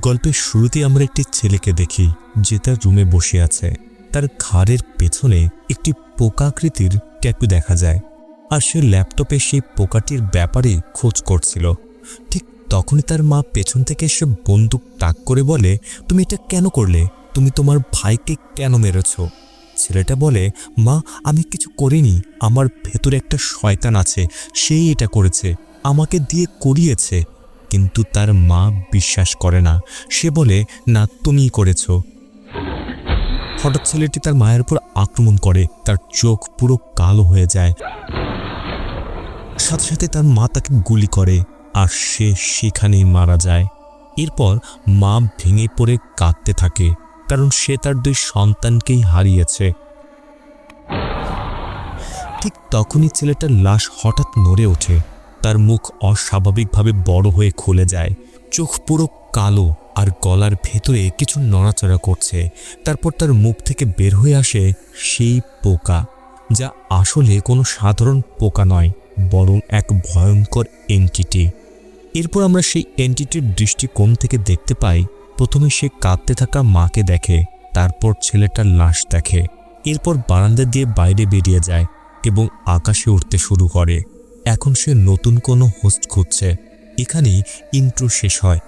গল্পের শুরুতেই আমরা একটি ছেলেকে দেখি যে তার রুমে বসে আছে। তার ঘাড়ের পেছনে একটি পোকাকৃতির ট্যাটু দেখা যায়, আর সে ল্যাপটপে সেই পোকাটির ব্যাপারে খোঁজ করছিল। ঠিক তখনই তার মা পেছন থেকে এসে বন্দুক তাক করে বলে, তুমি এটা কেন করলে? তুমি তোমার ভাইকে কেন মেরেছ? ছেলেটা বলে, মা আমি কিছু করিনি, আমার ভেতরে একটা শয়তান আছে, সেই এটা করেছে, আমাকে দিয়ে করিয়েছে। কিন্তু তার মা বিশ্বাস করে না। সে বলে, না তুমিই করেছ। হঠাৎ ছেলেটি তার মায়ের উপর আক্রমণ করে, তার চোখ পুরো কালো হয়ে যায়। সাথে সাথে তার মা তাকে গুলি করে, আর সে সেখানেই মারা যায়। এরপর মা ভেঙে পড়ে কাঁদতে থাকে, কারণ সে তার 2 সন্তানকেই হারিয়েছে। ঠিক তখনই ছেলেটার লাশ হঠাৎ নড়ে ওঠে। তার মুখ অস্বাভাবিকভাবে বড় হয়ে খুলে যায়, চোখ পুরো কালো, আর গলার ভেতরে কিছু নড়াচড়া করছে। তারপর তার মুখ থেকে বের হয়ে আসে সেই পোকা, যা আসলে কোনো সাধারণ পোকা নয়, বরং এক ভয়ঙ্কর এন্টিটি। এরপর আমরা সেই এন্টিটির দৃষ্টিকোণ থেকে দেখতে পাই, প্রথমে সে কাঁদতে থাকা মাকে দেখে, তারপর ছেলেটার লাশ দেখে। এরপর বারান্দা দিয়ে বাইরে বেরিয়ে যায় এবং আকাশে উঠতে শুরু করে। এখন সে নতুন কোনো হোস্ট খুঁজছে। এখানেই ইন্ট্রো শেষ হয়।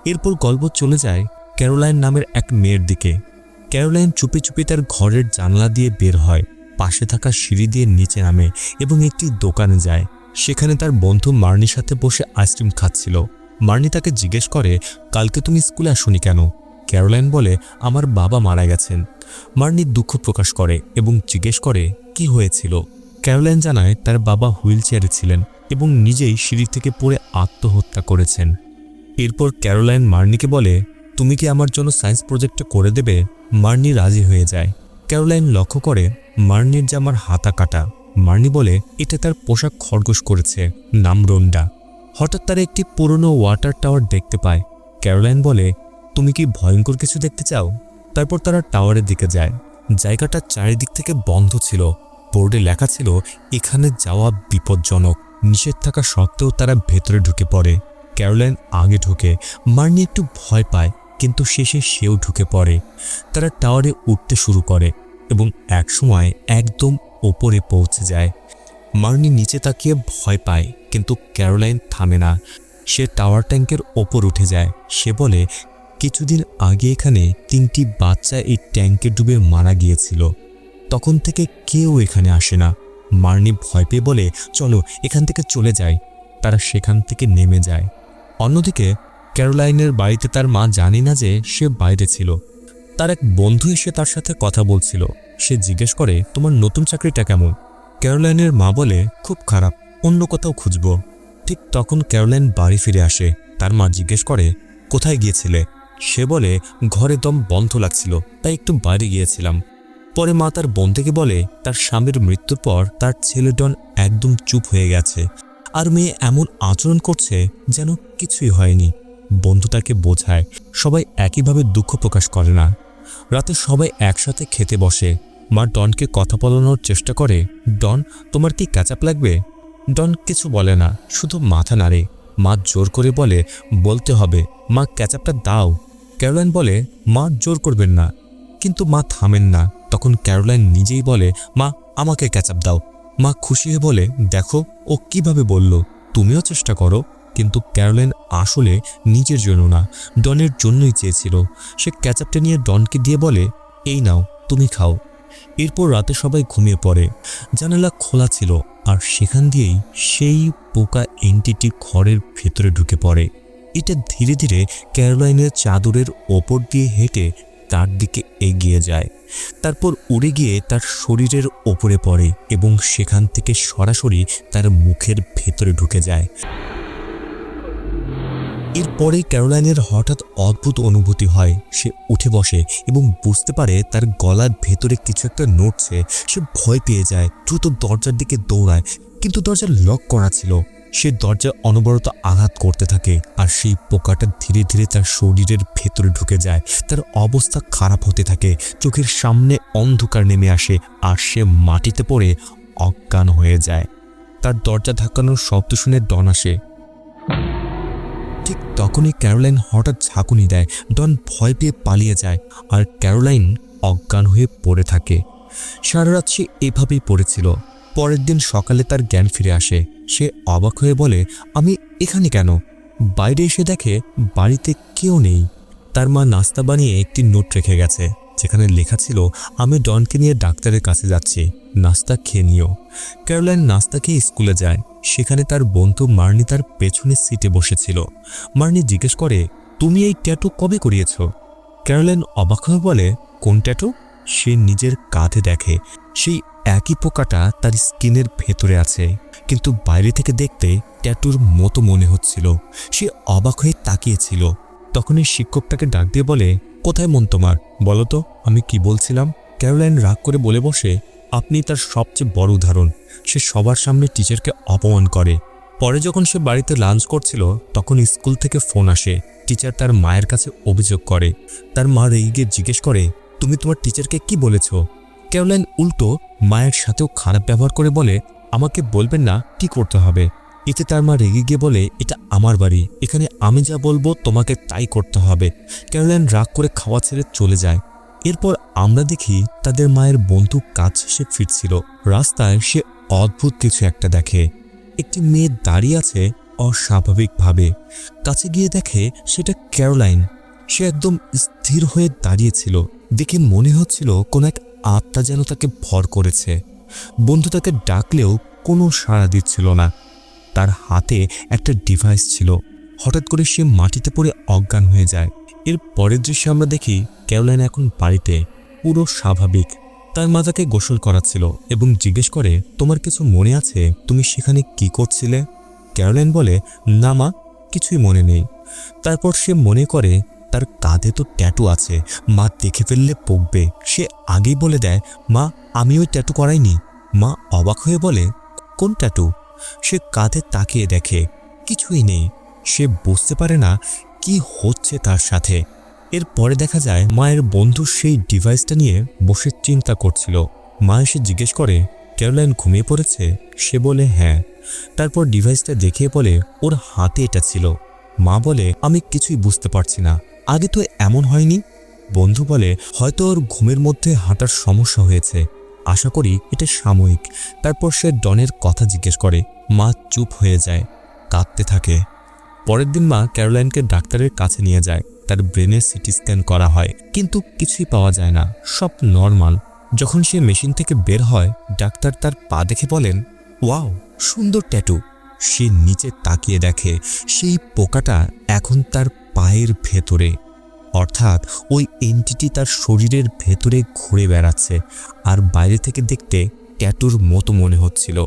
এরপর গল্প চলে যায় ক্যারোলাইন নামের এক মেয়ের দিকে। ক্যারোলাইন চুপি চুপি তার ঘরের জানলা দিয়ে বের হয়, পাশে থাকা সিঁড়ি দিয়ে নিচে নামে এবং একটি দোকানে যায়। সেখানে তার বন্ধু মার্নির সাথে বসে আইসক্রিম খাচ্ছিল। মার্নি তাকে জিজ্ঞেস করে, কালকে তুমি স্কুলে আসোনি কেন? ক্যারোলাইন বলে, আমার বাবা মারা গেছেন। মার্নি দুঃখ প্রকাশ করে এবং জিজ্ঞেস করে, কি হয়েছিল? ক্যারোলাইন জানায় তার বাবা হুইল চেয়ারে ছিলেন এবং নিজেই সিঁড়ি থেকে পড়ে আত্মহত্যা করেছেন। এরপর ক্যারোলাইন মার্নিকে বলে, তুমি কি আমার জন্য সায়েন্স প্রজেক্টটা করে দেবে? মার্নি রাজি হয়ে যায়। ক্যারোলাইন লক্ষ্য করে মার্নির জামার হাতা কাটা। মার্নি বলে, এটা তার পোশাক খরগোশ করেছে, নাম রোন্ডা। হঠাৎ তারা একটি পুরনো ওয়াটার টাওয়ার দেখতে পায়। ক্যারোলাইন বলে, তুমি কি ভয়ঙ্কর কিছু দেখতে চাও? তারপর তারা টাওয়ারের দিকে যায়। জায়গাটা চারিদিক থেকে বন্ধ ছিল। বোর্ডে লেখা ছিল, এখানে যাওয়া বিপজ্জনক। নিষেধ থাকা সত্ত্বেও তারা ভেতরে ঢুকে পড়ে। ক্যারোলাইন আগে ঢোকে। মার্নি একটু ভয় পায়, কিন্তু শেষে সেও ঢুকে পড়ে। তারা টাওয়ারে উঠতে শুরু করে এবং একসময় একদম ওপরে পৌঁছে যায়। মার্নি নিচে তাকিয়ে ভয় পায়, কিন্তু ক্যারোলাইন থামে না। সে টাওয়ার ট্যাঙ্কের ওপর উঠে যায়। সে বলে, কিছুদিন আগে এখানে 3টি বাচ্চা এই ট্যাঙ্কে ডুবে মারা গিয়েছিল। তখন থেকে কেউ এখানে আসে না। মার্নি ভয় পেয়ে বলে, চলো এখান থেকে চলে যাই। তারা সেখান থেকে নেমে যায়। অন্যদিকে ক্যারোলাইনের বাড়িতে তার মা জানে না যে সে বাইরে ছিল। তার এক বন্ধু এসে তার সাথে কথা বলছিল। সে জিজ্ঞেস করে, তোমার নতুন চাকরিটা কেমন? ক্যারোলাইনের মা বলে, খুব খারাপ, অন্য কোথাও খুঁজব। ঠিক তখন ক্যারোলাইন বাড়ি ফিরে আসে। তার মা জিজ্ঞেস করে, কোথায় গিয়েছিলে? সে বলে, ঘরে দম বন্ধ লাগছিল, তাই একটু বাইরে গিয়েছিলাম। পরে মা তার বন্ধুকে বলে, তার স্বামীর মৃত্যুর পর তার ছেলে ডন একদম চুপ হয়ে গেছে, আর মেয়ে এমন আচরণ করছে যেন কিছুই হয়নি। বন্ধু তাকে বোঝায়, সবাই একইভাবে দুঃখ প্রকাশ করে না। রাতে সবাই একসাথে খেতে বসে। মা ডনকে কথা বলানোর চেষ্টা করে, ডন তোমার কি ক্যাচআপ লাগবে? ডন কিছু বলে না, শুধু মাথা নাড়ে। মা জোর করে বলে, বলতে হবে, মা ক্যাচআপটা দাও। ক্যারোলাইন বলে, মা জোর করবেন না, কিন্তু মা থামেন না। তখন ক্যারোলাইন নিজেই বলে, মা আমাকে ক্যাচআপ দাও। মা খুশি হয়ে বলে, দেখো ও কিভাবে বলল, তুমিও চেষ্টা করো। কিন্তু ক্যারোলাইন আসলে নিজের জন্য না, ডনের জন্যই চেয়েছিল। সে ক্যাচআপটা নিয়ে ডনকে দিয়ে বলে, এই নাও, তুমি খাও। এরপর রাতে সবাই ঘুমিয়ে পড়ে। জানালা খোলা ছিল, আর সেখান দিয়েই সেই পোকা এন্টিটি ঘরের ভেতরে ঢুকে পড়ে। এটা ধীরে ধীরে ক্যারোলাইনের চাদরের ওপর দিয়ে হেঁটে তার দিকে এগিয়ে যায়। তারপর উড়ে গিয়ে তার শরীরের ওপরে পড়ে এবং সেখান থেকে সরাসরি তার মুখের ভেতরে ঢুকে যায়। এরপরে ক্যারোলাইনের হঠাৎ অদ্ভুত অনুভূতি হয়। সে উঠে বসে এবং বুঝতে পারে তার গলার ভেতরে কিছু একটা নড়ছে। সে ভয় পেয়ে যায়, দ্রুত দরজার দিকে দৌড়ায়, কিন্তু দরজা লক করা ছিল। সে দরজা অনবরত আঘাত করতে থাকে, আর সেই পোকাটা ধীরে ধীরে তার শরীরের ভেতরে ঢুকে যায়। তার অবস্থা খারাপ হতে থাকে, চোখের সামনে অন্ধকার নেমে আসে, আর সে মাটিতে পড়ে অজ্ঞান হয়ে যায়। তার দরজা ধাক্কানোর শব্দ শুনে ডন আসে। ঠিক তখনই ক্যারোলাইন হঠাৎ ঝাঁকুনি দেয়। ডন ভয় পেয়ে পালিয়ে যায় আর ক্যারোলাইন অজ্ঞান হয়ে পড়ে থাকে। সারা রাত সে এভাবেই পড়েছিল। পরের দিন সকালে তার জ্ঞান ফিরে আসে। সে অবাক হয়ে বলে, আমি এখানে কেন? বাইরে এসে দেখে বাড়িতে কেউ নেই। তার মা নাস্তা বানিয়ে একটি নোট রেখে গেছে, যেখানে লেখা ছিল, আমি ডনকে নিয়ে ডাক্তারের কাছে যাচ্ছি, নাস্তা খেয়ে নিও। ক্যারোলাইন নাস্তা খেয়ে স্কুলে যায়। সেখানে তার বন্ধু মার্নি তার পেছনের সিটে বসেছিল। মার্নি জিজ্ঞেস করে, তুমি এই ট্যাটু কবে করিয়েছ? ক্যারোলাইন অবাক হয়ে বলে, কোন ট্যাটু? সে নিজের কাঁধে দেখে সেই একই পোকাটা তার স্কিনের ভেতরে আছে, কিন্তু বাইরে থেকে দেখতে ট্যাটুর মতো মনে হচ্ছিল। সে অবাক হয়ে তাকিয়েছিল। তখনই শিক্ষক তাকে ডাক দিয়ে বলে, কোথায় মন তোমার, বলো তো আমি কি বলছিলাম? ক্যারোলাইন রাগ করে বলে বসে, আপনি তার সবচেয়ে বড় উদাহরণ। সে সবার সামনে টিচারকে অপমান করে। পরে যখন সে বাড়িতে লাঞ্চ করছিল, তখন স্কুল থেকে ফোন আসে। টিচার তার মায়ের কাছে অভিযোগ করে। তার মা রেগে গিয়ে জিজ্ঞেস করে, তুমি তোমার টিচারকে কি বলেছ? ক্যারোলাইন উল্টো মায়ের সাথেও খারাপ ব্যবহার করে বলে, আমাকে বলবেন না কি করতে হবে। এতে তার মা রেগে গিয়ে বলে, এটা আমার বাড়ি, এখানে আমি যা বলবো তোমাকে তাই করতে হবে। ক্যারোলাইন রাগ করে খাওয়া ছেড়ে চলে যায়। এরপর আমরা দেখি তাদের মায়ের বন্ধু কাজ শেষে ফিরছিল। রাস্তায় সে অদ্ভুত কিছু একটা দেখে। একটি মেয়ে দাঁড়িয়ে আছে অস্বাভাবিকভাবে। কাছে গিয়ে দেখে সেটা ক্যারোলাইন। সে একদম স্থির হয়ে দাঁড়িয়েছিল। দেখে মনে হচ্ছিল কোনো এক আত্মা যেন তাকে ভর করেছে। বন্ধু তাকে ডাকলেও কোনো সাড়া দিচ্ছিল না। তার হাতে একটা ডিভাইস ছিল। হঠাৎ করে সে মাটিতে পড়ে অজ্ঞান হয়ে যায়। এর পরের দৃশ্যে আমরা দেখি ক্যারোলাইন এখন বাড়িতে, পুরো স্বাভাবিক। তার মা তাকে গোসল করাচ্ছিল এবং জিজ্ঞেস করে, তোমার কিছু মনে আছে তুমি সেখানে কি করছিলে? ক্যারোলাইন বলে, না মা, কিছুই মনে নেই। তারপর সে মনে করে তার কাঁধে তো ট্যাটু আছে, মা দেখে ফেললে বকবে। সে আগেই বলে দেয়, মা আমি ওই ট্যাটু করাইনি। মা অবাক হয়ে বলে, কোন ট্যাটু? সে কাঁধে তাকিয়ে দেখে কিছুই নেই। সে বুঝতে পারে না কি হচ্ছে তার সাথে। এরপরে দেখা যায় মায়ের বন্ধু সেই ডিভাইসটা নিয়ে বসে চিন্তা করছিল। মা এসে জিজ্ঞেস করে, ক্যারোলাইন ঘুমিয়ে পড়েছে? সে বলে হ্যাঁ। তারপর ডিভাইসটা দেখিয়ে বলে, ওর হাতে এটা ছিল। মা বলে, আমি কিছুই বুঝতে পারছি না, আগে তো এমন হয়নি। বন্ধু বলে, হয়তো ওর ঘুমের মধ্যে হাঁটার সমস্যা হয়েছে, আশা করি এটা সাময়িক। তারপর সে ডনের কথা জিজ্ঞেস করে। মা চুপ হয়ে যায়, কাঁদতে থাকে। পরের দিন মা ক্যারোলাইনকে ডাক্তারের কাছে নিয়ে যায়। তার ব্রেনের সিটি স্ক্যান করা হয়, কিন্তু কিছুই পাওয়া যায় না, সব নর্মাল। যখন সে মেশিন থেকে বের হয়, ডাক্তার তার পা দেখে বলেন, ওয়াও, সুন্দর ট্যাটু। সে নিচে তাকিয়ে দেখে সেই পোকাটা এখন তার পায়ের ভেতরে, অর্থাৎ ওই এন্টিটি তার শরীরের ভেতরে ঘুরে বেড়াচ্ছে আর বাইরে থেকে দেখতে ট্যাটুর মতো মনে হচ্ছিল।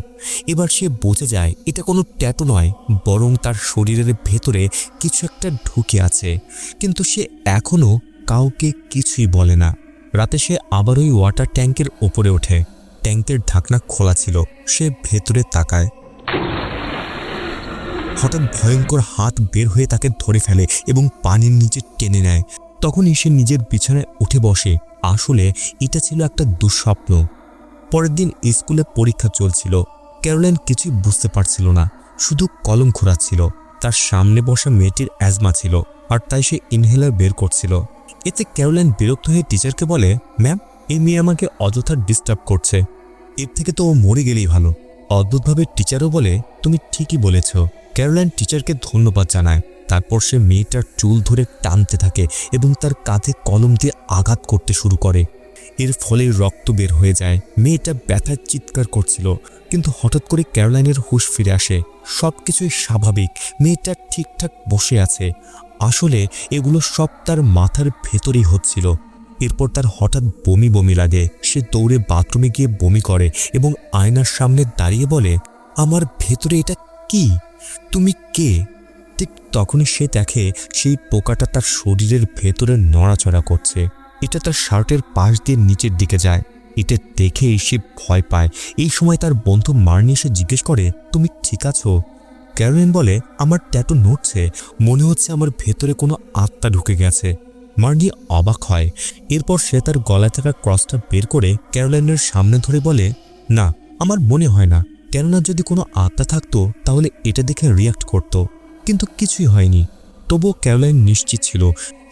এবার সে বুঝে যায় এটা কোনো ট্যাটু নয়, বরং তার শরীরের ভেতরে কিছু একটা ঢুকে আছে। কিন্তু সে এখনও কাউকে কিছুই বলে না। রাতে সে আবার ওই ওয়াটার ট্যাঙ্কের ওপরে ওঠে। ট্যাঙ্কের ঢাকনা খোলা ছিল। সে ভেতরে তাকায়। হঠাৎ ভয়ঙ্কর হাত বের হয়ে তাকে ধরে ফেলে এবং পানির নিচে টেনে নেয়। তখনই সে নিজের বিছানায় উঠে বসে। আসলে এটা ছিল একটা দুঃস্বপ্ন। পরের দিন স্কুলে পরীক্ষা চলছিল। ক্যারোলাইন কিছুই বুঝতে পারছিল না, শুধু কলম ঘোরাচ্ছিল। তার সামনে বসা মেয়েটির অ্যাজমা ছিল, আর তাই সে ইনহেলার বের করছিল। এতে ক্যারোলাইন বিরক্ত হয়ে টিচারকে বলে, ম্যাম, এই মেয়ে আমাকে অযথা ডিস্টার্ব করছে, এর থেকে তো ও মরে গেলেই ভালো। অদ্ভুতভাবে টিচারও বলে, তুমি ঠিকই বলেছ। ক্যারোলাইন টিচারকে ধন্যবাদ জানায়। তারপর সে মেয়েটার চুল ধরে টানতে থাকে এবং তার কাঁধে কলম দিয়ে আঘাত করতে শুরু করে। এর ফলে রক্ত বের হয়ে যায়। মেয়েটা ব্যথায় চিৎকার করছিল, কিন্তু হঠাৎ করে ক্যারোলাইনের হুঁশ ফিরে আসে। সব কিছুই স্বাভাবিক, মেয়েটা ঠিকঠাক বসে আছে। আসলে এগুলো সব তার মাথার ভেতরেই হচ্ছিল। এরপর তার হঠাৎ বমি বমি লাগে। সে দৌড়ে বাথরুমে গিয়ে বমি করে এবং আয়নার সামনে দাঁড়িয়ে বলে, আমার ভেতরে এটা কি? তুমি কে? ঠিক তখনই সে দেখে সেই পোকাটা তার শরীরের ভেতরে নড়াচড়া করছে। এটা তার শার্টের পাশ দিয়ে নিচের দিকে যায়। এটা দেখেই সে ভয় পায়। এই সময় তার বন্ধু মার্নি এসে জিজ্ঞেস করে, তুমি ঠিক আছো? ক্যারোলাইন বলে, আমার ট্যাটু নড়ছে, মনে হচ্ছে আমার ভেতরে কোনো আত্মা ঢুকে গেছে। মার্নি অবাক হয়। এরপর সে তার গলায় থাকা ক্রসটা বের করে ক্যারোলাইনের সামনে ধরে বলে, না, আমার মনে হয় না, কেননা যদি কোনো আত্মা থাকতো তাহলে এটা দেখে রিয়াক্ট করত, কিন্তু কিছুই হয়নি। তবুও ক্যারোলাইন নিশ্চিত ছিল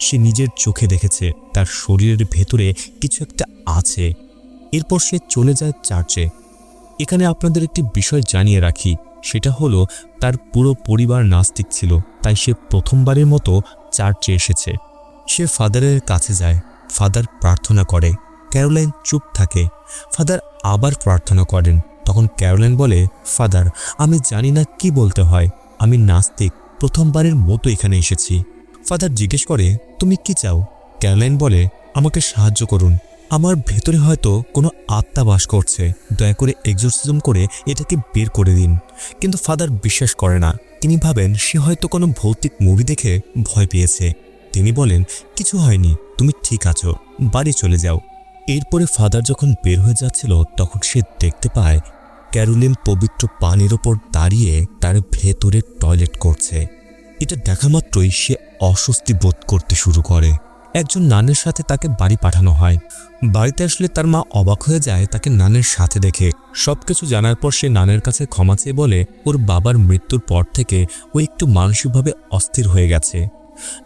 সে নিজের চোখে দেখেছে তার শরীরের ভেতরে কিছু একটা আছে। এরপর সে চলে যায় চার্চে। এখানে আপনাদের একটি বিষয় জানিয়ে রাখি, সেটা হলো তার পুরো পরিবার নাস্তিক ছিল, তাই সে প্রথমবারের মতো চার্চে এসেছে। সে ফাদারের কাছে যায়, ফাদার প্রার্থনা করে, ক্যারোলাইন চুপ থাকে। ফাদার আবার প্রার্থনা করেন, তখন ক্যারোলাইন বলে, ফাদার আমি জানি না কি বলতে হয়, আমি নাস্তিক, প্রথমবারের মতো এখানে এসেছি। ফাদার জিজ্ঞেস করে, তুমি কি চাও? ক্যারোলাইন বলে, আমাকে সাহায্য করুন, আমার ভেতরে হয়তো কোনো আত্মা বাস করছে, দয়া করে এক্সোরসিজম করে এটাকে বের করে দিন। কিন্তু ফাদার বিশ্বাস করে না, তিনি ভাবেন সে হয়তো কোনো ভৌতিক মুভি দেখে ভয় পেয়েছে। তিনি বলেন, কিছু হয়নি, তুমি ঠিক আছো, বাড়ি চলে যাও। এরপরে ফাদার যখন বের হয়ে যাচ্ছিল তখন সে দেখতে পায় ক্যারোলিন পবিত্র পানির ওপর দাঁড়িয়ে তার ভেতরে টয়লেট করছে। এটা দেখা মাত্রই সে অস্বস্তি বোধ করতে শুরু করে। একজন নানের সাথে তাকে বাড়ি পাঠানো হয়। বাড়িতে আসলে তার মা অবাক হয়ে যায় তাকে নানের সাথে দেখে। সবকিছু জানার পর সে নানের কাছে ক্ষমা চেয়ে বলে ওর বাবার মৃত্যুর পর থেকে ও একটু মানসিকভাবে অস্থির হয়ে গেছে।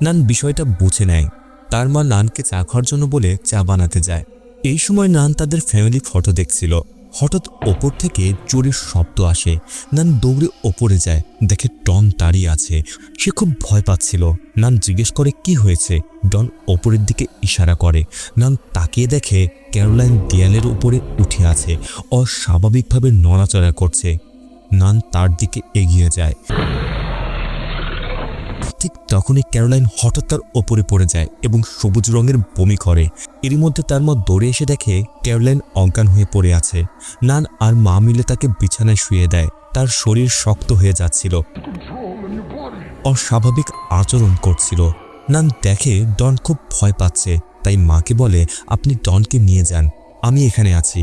নান বিষয়টা বুঝে নেয়। তার মা নানকে চা খাওয়ার জন্য বলে চা বানাতে যায়। এই সময় নান তাদের ফ্যামিলি ফটো দেখছিল। হঠাৎ ওপর থেকে চোরের শব্দ আসে। নান দৌড়ে ওপরে যায়, দেখে ডন দাঁড়িয়ে আছে। সে খুব ভয় পাচ্ছিল। নান জিজ্ঞেস করে কি হয়েছে। ডন ওপরের দিকে ইশারা করে। নান তাকিয়ে দেখে ক্যারোলাইন দেয়ালের উপরে উঠে আছে, অস্বাভাবিকভাবে নড়াচড়া করছে। নান তার দিকে এগিয়ে যায়। ঠিক তখনই ক্যারোলাইন হঠাৎ তার ওপরে পড়ে যায় এবং সবুজ রঙের বমি করে। এরই মধ্যে তার মা দৌড়ে এসে দেখে ক্যারোলাইন অজ্ঞান হয়ে পড়ে আছে। নান আর মা মিলে তাকে বিছানায় শুয়ে দেয়। তার শরীর শক্ত হয়ে যাচ্ছিল, অস্বাভাবিক আচরণ করছিল। নান দেখে ডন খুব ভয় পাচ্ছে, তাই মাকে বলে আপনি ডনকে নিয়ে যান, আমি এখানে আছি।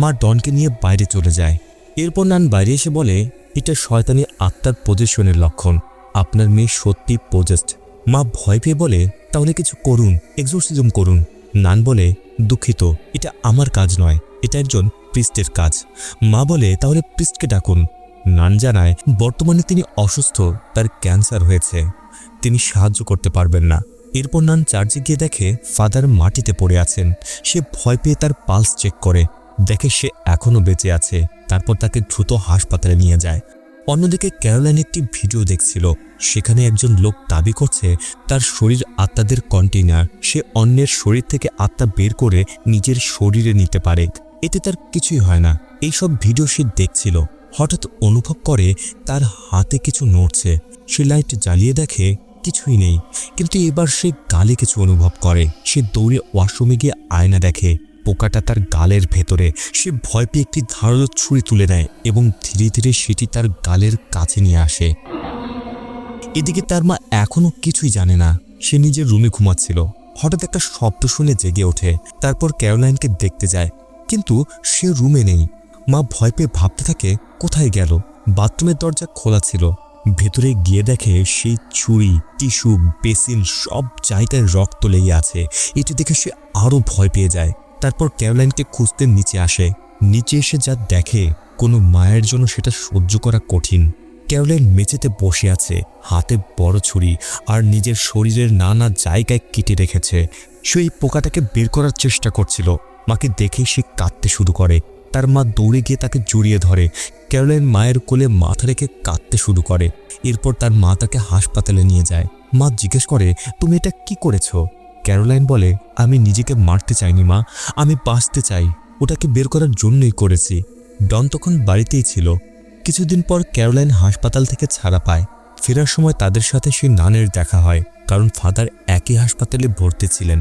মা ডনকে নিয়ে বাইরে চলে যায়। এরপর নান বাইরে এসে বলে এটা শয়তানি আত্মার পজেশনের লক্ষণ, আপনার মেয়ে সত্যি পজেসড। মা ভয় পেয়ে বলে তাহলে কিছু করুন, এক্সোরসিজম করুন। নান বলে দুঃখিত, এটা আমার কাজ নয়, এটা একজন প্রিস্টের কাজ। মা বলে তাহলে প্রিস্টকে ডাকুন। নান জানায় বর্তমানে তিনি অসুস্থ, তার ক্যান্সার হয়েছে, তিনি সাহায্য করতে পারবেন না। এরপর নান চার্চে গিয়ে দেখে ফাদার মাটিতে পড়ে আছেন। সে ভয় পেয়ে তার পালস চেক করে, দেখে সে এখনও বেঁচে আছে। তারপর তাকে দ্রুত হাসপাতালে নিয়ে যায়। অন্যদিকে ক্যারোলাইন একটি ভিডিও দেখছিল। সেখানে একজন লোক দাবি করছে তার শরীর আত্মাদের কন্টেইনার, সে অন্যের শরীর থেকে আত্মা বের করে নিজের শরীরে নিতে পারে, এতে তার কিছুই হয় না। এইসব ভিডিও সে দেখছিল। হঠাৎ অনুভব করে তার হাতে কিছু নড়ছে। সে লাইট জ্বালিয়ে দেখে কিছুই নেই, কিন্তু এবার সে গালে কিছু অনুভব করে। সে দৌড়ে ওয়াশরুমে গিয়ে আয়না দেখে পোকাটা তার গালের ভেতরে। সে ভয় পেয়ে একটি ধারালো ছুরি তুলে নেয় এবং ধীরে ধীরে সেটি তার গালের কাছে নিয়ে আসে। এদিকে তার মা এখনো কিছুই জানে না। সে নিজের রুমে ঘুমাচ্ছিল। হঠাৎ একটা শব্দ শুনে জেগে ওঠে। তারপর ক্যারোলাইনকে দেখতে যায়, কিন্তু সে রুমে নেই। মা ভয় পেয়ে ভাবতে থাকে কোথায় গেল। বাথরুমের দরজা খোলা ছিল। ভেতরে গিয়ে দেখে সেই ছুরি, টিস্যু, বেসিন সব জায়গায় রক্ত লেগে আছে। এটি দেখে সে আরও ভয় পেয়ে যায়। তারপর ক্যারোলাইনকে খুঁজতে নিচে আসে। নিচে এসে যা দেখে কোনো মায়ের জন্য সেটা সহ্য করা কঠিন। ক্যারোলাইন মেঝেতে বসে আছে, হাতে বড় ছুরি, আর নিজের শরীরের নানা জায়গায় কেটে রেখেছে। সে এই পোকাটাকে বের করার চেষ্টা করছিল। মাকে দেখেই সে কাঁদতে শুরু করে। তার মা দৌড়ে গিয়ে তাকে জড়িয়ে ধরে। ক্যারোলাইন মায়ের কোলে মাথা রেখে কাঁদতে শুরু করে। এরপর তার মা তাকে হাসপাতালে নিয়ে যায়। মা জিজ্ঞেস করে তুমি এটা কি করেছ? ক্যারোলাইন বলে আমি নিজেকে মারতে চাইনি মা, আমি বাঁচতে চাই, ওটাকে বের করার জন্যই করেছি। ডন তখন বাড়িতেই ছিল। কিছুদিন পর ক্যারোলাইন হাসপাতাল থেকে ছাড়া পায়। ফেরার সময় তাদের সাথে সেই নানের দেখা হয়, কারণ ফাদার একই হাসপাতালে ভর্তি ছিলেন।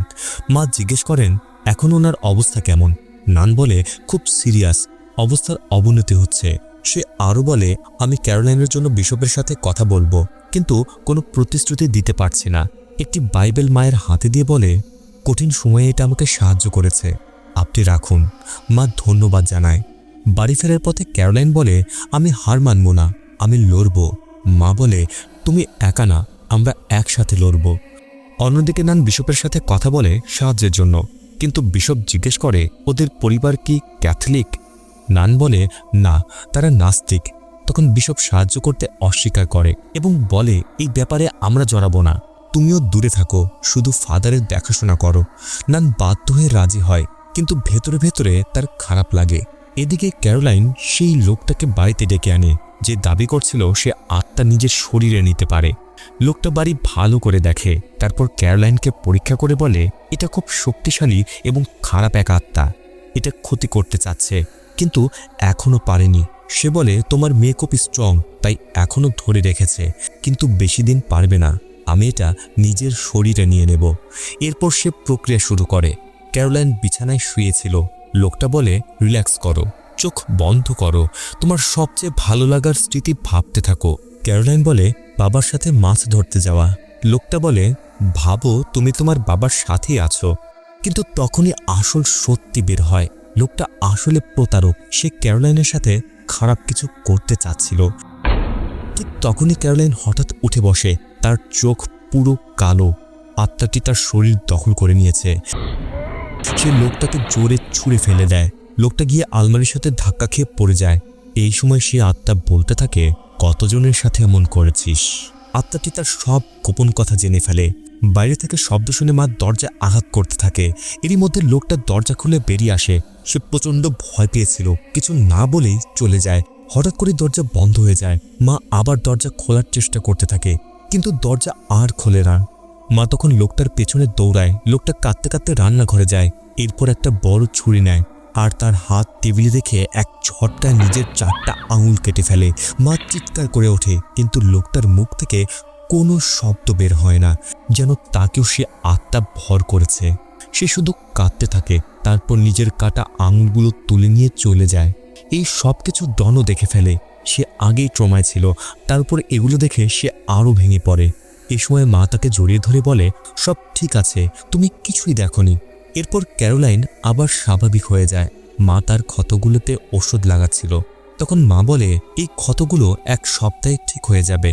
মা জিজ্ঞেস করেন এখন ওনার অবস্থা কেমন। নান বলে খুব সিরিয়াস, অবস্থার অবনতি হচ্ছে। সে আরও বলে আমি ক্যারোলাইনের জন্য বিশপের সাথে কথা বলবো, কিন্তু কোনো প্রতিশ্রুতি দিতে পারছি না। একটি বাইবেল মায়ের হাতে দিয়ে বলে কঠিন সময়ে এটা আমাকে সাহায্য করেছে, আপনি রাখুন। মা ধন্যবাদ জানায়। বাড়ি ফেরার পথে ক্যারোলাইন বলে আমি হার মানব না, আমি লড়ব। মা বলে তুমি একা না, আমরা একসাথে লড়ব। অন্যদিকে নান বিশপের সাথে কথা বলে সাহায্যের জন্য, কিন্তু বিশপ জিজ্ঞেস করে ওদের পরিবার কি ক্যাথলিক? নান বলে না, তারা নাস্তিক। তখন বিশপ সাহায্য করতে অস্বীকার করে এবং বলে এই ব্যাপারে আমরা জড়াবো না, তুমিও দূরে থাকো, শুধু ফাদারের দেখাশোনা করো। নান বাধ্য হয়ে রাজি হয়, কিন্তু ভেতরে ভেতরে তার খারাপ লাগে। এদিকে ক্যারোলাইন সেই লোকটাকে বাড়িতে ডেকে আনে যে দাবি করছিল সে আত্মা নিজের শরীরে নিতে পারে। লোকটা বাড়ি ভালো করে দেখে, তারপর ক্যারোলাইনকে পরীক্ষা করে বলে এটা খুব শক্তিশালী এবং খারাপ এক আত্মা, এটা ক্ষতি করতে চাচ্ছে কিন্তু এখনো পারেনি। সে বলে তোমার মেয়ে খুব স্ট্রং, তাই এখনো ধরে রেখেছে, কিন্তু বেশি দিন পারবে না, আমি এটা নিজের শরীরে নিয়ে নেব। এরপর সে প্রক্রিয়া শুরু করে। ক্যারোলাইন বিছানায় শুয়েছিল। লোকটা বলে রিল্যাক্স করো, চোখ বন্ধ করো, তোমার সবচেয়ে ভালো লাগার স্মৃতি ভাবতে থাকো। ক্যারোলাইন বলে বাবার সাথে মাছ ধরতে যাওয়া। লোকটা বলে ভাবো তুমি তোমার বাবার সাথেই আছো। কিন্তু তখনই আসল সত্যি বের হয়, লোকটা আসলে প্রতারক। সে ক্যারোলাইনের সাথে খারাপ কিছু করতে চাচ্ছিল। ঠিক তখনই ক্যারোলাইন হঠাৎ উঠে বসে, তার চোখ পুরো কালো, আত্মাটি তার শরীর দখল করে নিয়েছে। সে লোকটাকে জোরে ছুঁড়ে ফেলে দেয়। লোকটা গিয়ে আলমারির সাথে ধাক্কা খেয়ে পড়ে যায়। এই সময় সে আত্মা বলতে থাকে কতজনের সাথে এমন করেছিস। আত্মাটি তার সব গোপন কথা জেনে ফেলে। বাইরে থেকে শব্দ শুনে মা দরজায় আঘাত করতে থাকে। এরই মধ্যে লোকটা দরজা খুলে বেরিয়ে আসে। সে প্রচণ্ড ভয় পেয়েছিল, কিছু না বলেই চলে যায়। হঠাৎ করে দরজা বন্ধ হয়ে যায়। মা আবার দরজা খোলার চেষ্টা করতে থাকে, কিন্তু দরজা আর খোলে না। মা তখন লোকটার পেছনে দৌড়ায়। লোকটা কাঁদতে কাঁদতে রান্নাঘরে যায়। এরপর একটা বড় ছুরি নেয় আর তার হাত টেবিলে রেখে এক ঝটকায় নিজের 4টা আঙুল কেটে ফেলে। মা চিৎকার করে ওঠে, কিন্তু লোকটার মুখ থেকে কোনো শব্দ বের হয় না, যেন তাকেও সে আত্মা ভর করেছে। সে শুধু কাঁদতে থাকে, তারপর নিজের কাটা আঙুলগুলো তুলে নিয়ে চলে যায়। এই সব কিছু ডনও দেখে ফেলে। সে আগেই ট্রমায় ছিল, তারপর এগুলো দেখে সে আরও ভেঙে পড়ে। এই সময় মা তাকে জড়িয়ে ধরে বলে সব ঠিক আছে, তুমি কিছুই দেখোনি। এরপর ক্যারোলাইন আবার স্বাভাবিক হয়ে যায়। মা তার ক্ষতগুলোতে ওষুধ লাগাচ্ছিল। তখন মা বলে এই ক্ষতগুলো 1 সপ্তাহে ঠিক হয়ে যাবে।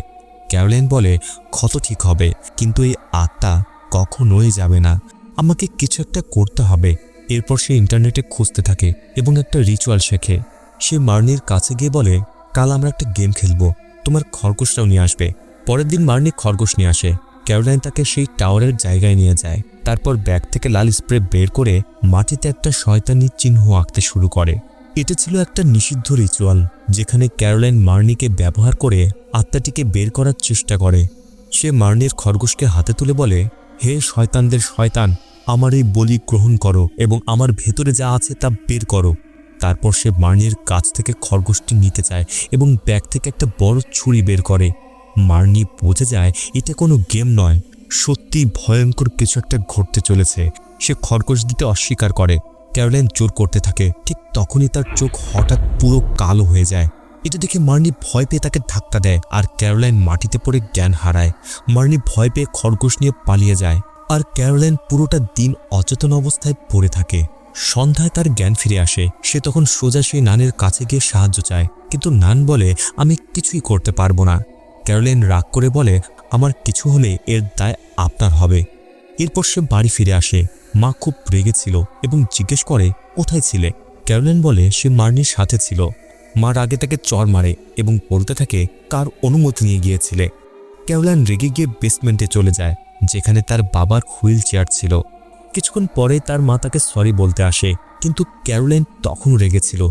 ক্যারোলাইন বলে ক্ষত ঠিক হবে, কিন্তু এই আত্মা কখনোই যাবে না, আমাকে কিছু একটা করতে হবে। এরপর সে ইন্টারনেটে খুঁজতে থাকে এবং একটা রিচুয়াল শেখে। সে মার্নির কাছে গিয়ে বলে কাল আমরা একটা গেম খেলবো, তোমার খরগোশটাও নিয়ে আসবে। পরের দিন মার্নি খরগোশ নিয়ে আসে। ক্যারোলাইন তাকে সেই টাওয়ারের জায়গায় নিয়ে যায়। তারপর ব্যাগ থেকে লাল স্প্রে বের করে মাটিতে একটা শয়তানি চিহ্ন আঁকতে শুরু করে। এটা ছিল একটা নিষিদ্ধ রিচুয়াল, যেখানে ক্যারোলাইন মার্নিকে ব্যবহার করে আত্মাটিকে বের করার চেষ্টা করে। সে মার্নির খরগোশকে হাতে তুলে বলে হে শয়তানদের শয়তান, আমার এই বলি গ্রহণ করো এবং আমার ভেতরে যা আছে তা বের করো। তারপর সে মার্নির কাছ থেকে খরগোশটি নিতে চায় এবং ব্যাগ থেকে একটা বড় ছুরি বের করে। মার্নি বুঝে যায় এটা কোনো গেম নয়, সত্যি ভয়ঙ্কর কিছু একটা ঘটতে চলেছে। সে খরগোশ দিতে অস্বীকার করে। ক্যারোলাইন জোর করতে থাকে। ঠিক তখনই তার চোখ হঠাৎ পুরো কালো হয়ে যায়। এটা দেখে মার্নি ভয় পেয়ে তাকে ধাক্কা দেয় আর ক্যারোলাইন মাটিতে পড়ে জ্ঞান হারায়। মার্নি ভয় পেয়ে খরগোশ নিয়ে পালিয়ে যায় আর ক্যারোলাইন পুরোটা দিন অচেতন অবস্থায় পড়ে থাকে। সন্ধ্যায় তার জ্ঞান ফিরে আসে। সে তখন সোজা সেই নানের কাছে গিয়ে সাহায্য চায়, কিন্তু নান বলে আমি কিছুই করতে পারবো না। ক্যারোলাইন রাগ করে বলে আমার কিছু হলে এর দায় আপনার হবে। এরপর সে বাড়ি ফিরে আসে। মা খুব রেগেছিল এবং জিজ্ঞেস করে কোথায় ছিলে। ক্যারোলাইন বলে সে মার্নির সাথে ছিল। মা রাগে তাকে চড় মারে এবং বলতে থাকে কার অনুমতি নিয়ে গিয়েছিলে। ক্যারোলাইন রেগে গিয়ে বেসমেন্টে চলে যায়, যেখানে তার বাবার হুইল চেয়ার ছিল। কিছুক্ষণ পরে তার মা তাকে সরি বলতে আসে, কিন্তু ক্যারোলাইন তখনও রেগেছিল।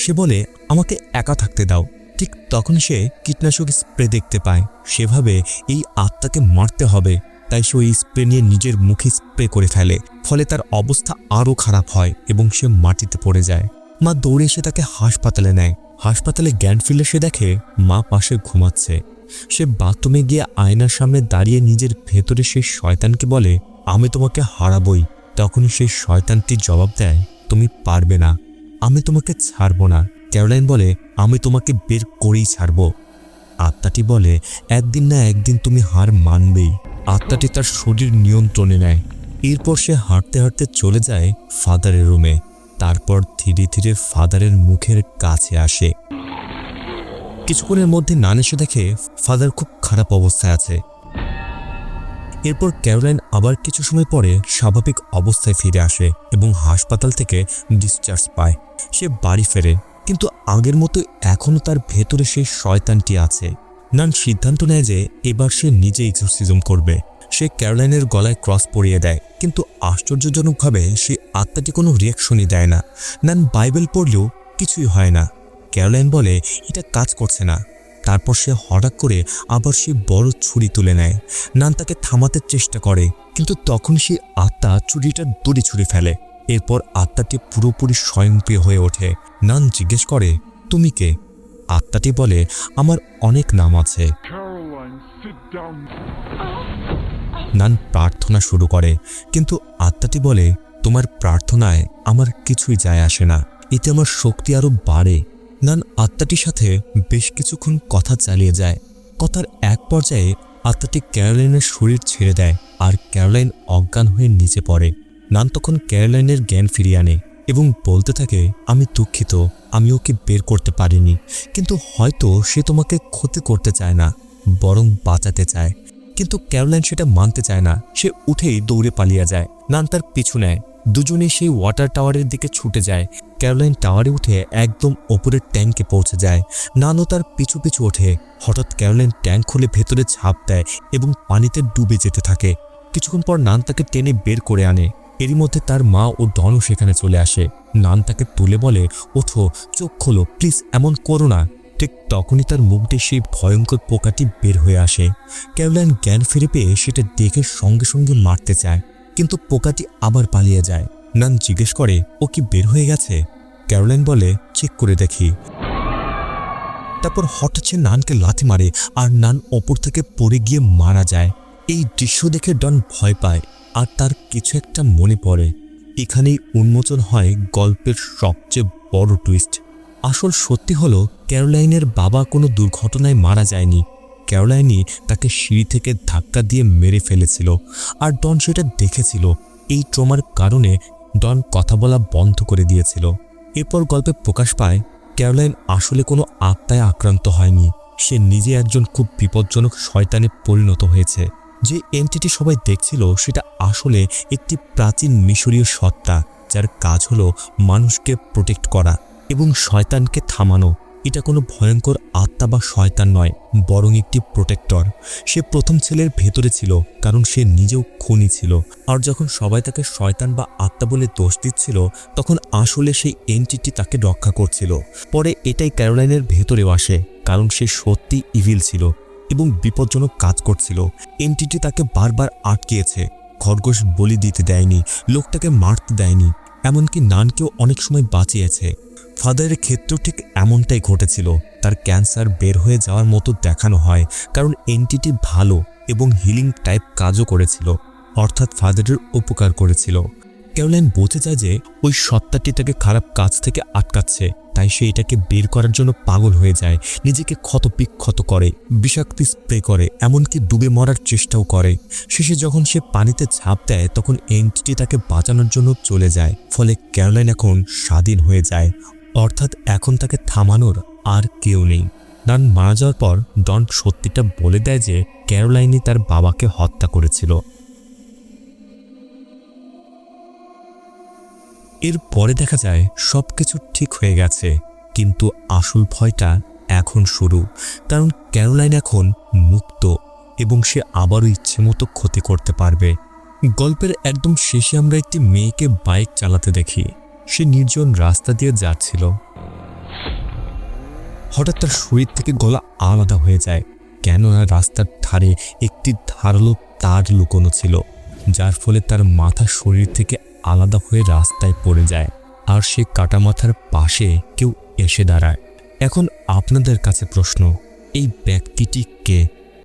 সে বলে আমাকে একা থাকতে দাও। ঠিক তখন সে কীটনাশক স্প্রে দেখতে পায়। সেভাবে এই আত্মাকে মারতে হবে, তাই সে ওই স্প্রে নিয়ে নিজের মুখে স্প্রে করে ফেলে। ফলে তার অবস্থা আরও খারাপ হয় এবং সে মাটিতে পড়ে যায়। মা দৌড়ে এসে তাকে হাসপাতালে নেয়। হাসপাতালে জ্ঞান ফিরলে সে দেখে মা পাশে ঘুমাচ্ছে। সে বাথরুমে গিয়ে আয়নার সামনে দাঁড়িয়ে নিজের ভেতরে সেই শয়তানকে বলে আমি তোমাকে হারাবই। তখন সেই শয়তানটি জবাব দেয় তুমি পারবে না, আমি তোমাকে ছাড়বো না। ক্যারোলাইন বলে আমি তোমাকে বের করেই ছাড়ব। আত্মাটি বলে একদিন না একদিন তুমি হার মানবেই। আত্মাটি তার শরীর নিয়ন্ত্রণে নেয়। এরপর সে হাঁটতে হাঁটতে চলে যায় ফাদারের রুমে। তারপর ধীরে ধীরে ফাদারের মুখের কাছে আসে। কিছুক্ষণের মধ্যে নান এসে দেখে ফাদার খুব খারাপ অবস্থায় আছে। এরপর ক্যারোলাইন আবার কিছু সময় পরে স্বাভাবিক অবস্থায় ফিরে আসে এবং হাসপাতাল থেকে ডিসচার্জ পায়। সে বাড়ি ফেরে। কিন্তু আগের মতো এখনও তার ভেতরে সেই শয়তানটি আছে। নান সিদ্ধান্ত নেয় যে এবার সে নিজে এক্সোরসিজম করবে। সে ক্যারোলাইনের গলায় ক্রস পরিয়ে দেয়, কিন্তু আশ্চর্যজনকভাবে সেই আত্মাটি কোনো রিয়াকশনই দেয় না। নান বাইবেল পড়লেও কিছুই হয় না। ক্যারোলাইন বলে এটা কাজ করছে না। তারপর সে হঠাৎ করে আবার সেই বড় ছুরি তুলে নেয়। নান তাকে থামাতে চেষ্টা করে, কিন্তু তখন সেই আত্মা ছুরিটা দড়ি ছুঁড়ে ফেলে। এরপর আত্মাটি পুরোপুরি স্বয়ংক্রিয় হয়ে ওঠে। নান জিজ্ঞেস করে, তুমি কে? আত্মাটি বলে, আমার অনেক নাম আছে। Caroline, sit down. নান প্রার্থনা শুরু করে, কিন্তু আত্মাটি বলে, তোমার প্রার্থনায় আমার কিছুই যায় আসে না, এতে আমার শক্তি আরও বাড়ে। নান আত্মাটির সাথে বেশ কিছুক্ষণ কথা চালিয়ে যায়। কথার এক পর্যায়ে আত্মাটি ক্যারোলাইনের শরীর ছেড়ে দেয় আর ক্যারোলাইন অজ্ঞান হয়ে নিচে পড়ে। নান তখন ক্যারোলাইনের জ্ঞান ফিরিয়ে আনে এবং বলতে থাকে, আমি দুঃখিত, আমি ওকে বের করতে পারিনি, কিন্তু হয়তো সে তোমাকে ক্ষতি করতে চায় না, বরং বাঁচাতে চায়। কিন্তু ক্যারোলাইন সেটা মানতে চায় না। সে উঠেই দৌড়ে পালিয়ে যায়। নান তার পিছু নেয়। দুজনেই সেই ওয়াটার টাওয়ারের দিকে ছুটে যায়। ক্যারোলাইন টাওয়ারে উঠে একদম ওপরের ট্যাঙ্কে পৌঁছে যায়। নানও তার পিছু পিছু ওঠে। হঠাৎ ক্যারোলাইন ট্যাঙ্ক খুলে ভেতরে ঝাঁপ দেয় এবং পানিতে ডুবে যেতে থাকে। কিছুক্ষণ পর নান তাকে টেনে বের করে আনে। এরই মধ্যে তার মা ও ডনও সেখানে চলে আসে। নান তাকে তুলে বলে, ওঠো, চোখ খোলো, প্লিজ, এমন করো না। ঠিক তখনই তার মুখ দিয়ে সেই ভয়ঙ্কর পোকাটি বের হয়ে আসে। ক্যারোলাইন জ্ঞান ফিরে পেয়ে সেটা দেখে সঙ্গে সঙ্গে মারতে চায়, কিন্তু পোকাটি আবার পালিয়ে যায়। নান জিজ্ঞেস করে, ও কি বের হয়ে গেছে? ক্যারোলাইন বলে, চেক করে দেখি। তারপর হঠাৎ সে নানকে লাথি মারে আর নান ওপর থেকে পড়ে গিয়ে মারা যায়। এই দৃশ্য দেখে ডন ভয় পায় আর তার কিছু একটা মনে পড়ে। এখানেই উন্মোচন হয় গল্পের সবচেয়ে বড় টুইস্ট। আসল সত্যি হলো, ক্যারোলাইনের বাবা কোনো দুর্ঘটনায় মারা যায়নি। ক্যারোলাইনই তাকে সিঁড়ি থেকে ধাক্কা দিয়ে মেরে ফেলেছিল, আর ডন সেটা দেখেছিল। এই ট্রমার কারণে ডন কথা বলা বন্ধ করে দিয়েছিল। এরপর গল্পে প্রকাশ পায় ক্যারোলাইন আসলে কোনো আত্মায় আক্রান্ত হয়নি। সে নিজে একজন খুব বিপজ্জনক শয়তানে পরিণত হয়েছে। যে এন্টিটি সবাই দেখছিল সেটা আসলে একটি প্রাচীন মিশরীয় সত্তা, যার কাজ হলো মানুষকে প্রোটেক্ট করা এবং শয়তানকে থামানো। এটা কোনো ভয়ঙ্কর আত্মা বা শয়তান নয়, বরং একটি প্রোটেক্টর। সে প্রথম ছেলের ভেতরে ছিল, কারণ সে নিজেও খুনি ছিল। আর যখন সবাই তাকে শয়তান বা আত্মা বলে দোষ দিচ্ছিল, তখন আসলে সেই এন্টিটি তাকে রক্ষা করছিল। পরে এটাই ক্যারোলাইনের ভেতরেও আসে, কারণ সে সত্যি ইভিল ছিল এবং বিপজ্জনক কাজ করছিল। এন্টিটি তাকে বারবার আটকিয়েছে, খরগোশ বলি দিতে দেয়নি, লোকটাকে মারতে দেয়নি, এমনকি নানকেও অনেক সময় বাঁচিয়েছে। ফাদারের ক্ষেত্রেও ঠিক এমনটাই ঘটেছিল। তার ক্যান্সার বের হয়ে যাওয়ার মতো দেখানো হয়, কারণ এন্টিটি ভালো এবং হিলিং টাইপ কাজও করেছিল, অর্থাৎ ফাদারের উপকার করেছিল। ক্যারোলাইন বোঝে যায় যে ওই সত্তাটি তাকে খারাপ কাজ থেকে আটকাচ্ছে, তাই সে এটাকে বের করার জন্য পাগল হয়ে যায়, নিজেকে ক্ষতবিক্ষত করে, বিষাক্ত স্প্রে করে, এমনকি ডুবে মরার চেষ্টাও করে। শেষে যখন সে পানিতে ঝাঁপ দেয়, তখন এন্টিটি তাকে বাঁচানোর জন্য চলে যায়। ফলে ক্যারোলাইন এখন স্বাধীন হয়ে যায়, অর্থাৎ এখন তাকে থামানোর আর কেউ নেই। নান মারা যাওয়ার পর ডন সত্যিটা বলে দেয় যে ক্যারোলাইনই তার বাবাকে হত্যা করেছিল। এর পরে দেখা যায় সবকিছু ঠিক হয়ে গেছে, কিন্তু আসল ভয়টা এখন শুরু। কারণ ক্যারোলাইন এখন মুক্ত এবং সে আবারও ইচ্ছে মতো ক্ষতি করতে পারবে। গল্পের একদম শেষে আমরা একটি মেয়েকে বাইক চালাতে দেখি। সে নির্জন রাস্তা দিয়ে যাচ্ছিল। হঠাৎ তার শরীর থেকে গলা আলাদা হয়ে যায়, কেননা রাস্তার ধারে একটি ধারালো তার লুকোনো ছিল, যার ফলে তার মাথা শরীর থেকে আলাদা হয়ে রাস্তায় পড়ে যায়, আর সে কাটা মাথার পাশে কেউ এসে দাঁড়ায়। এখন আপনাদের কাছে প্রশ্ন, এই ব্যক্তিটি কে?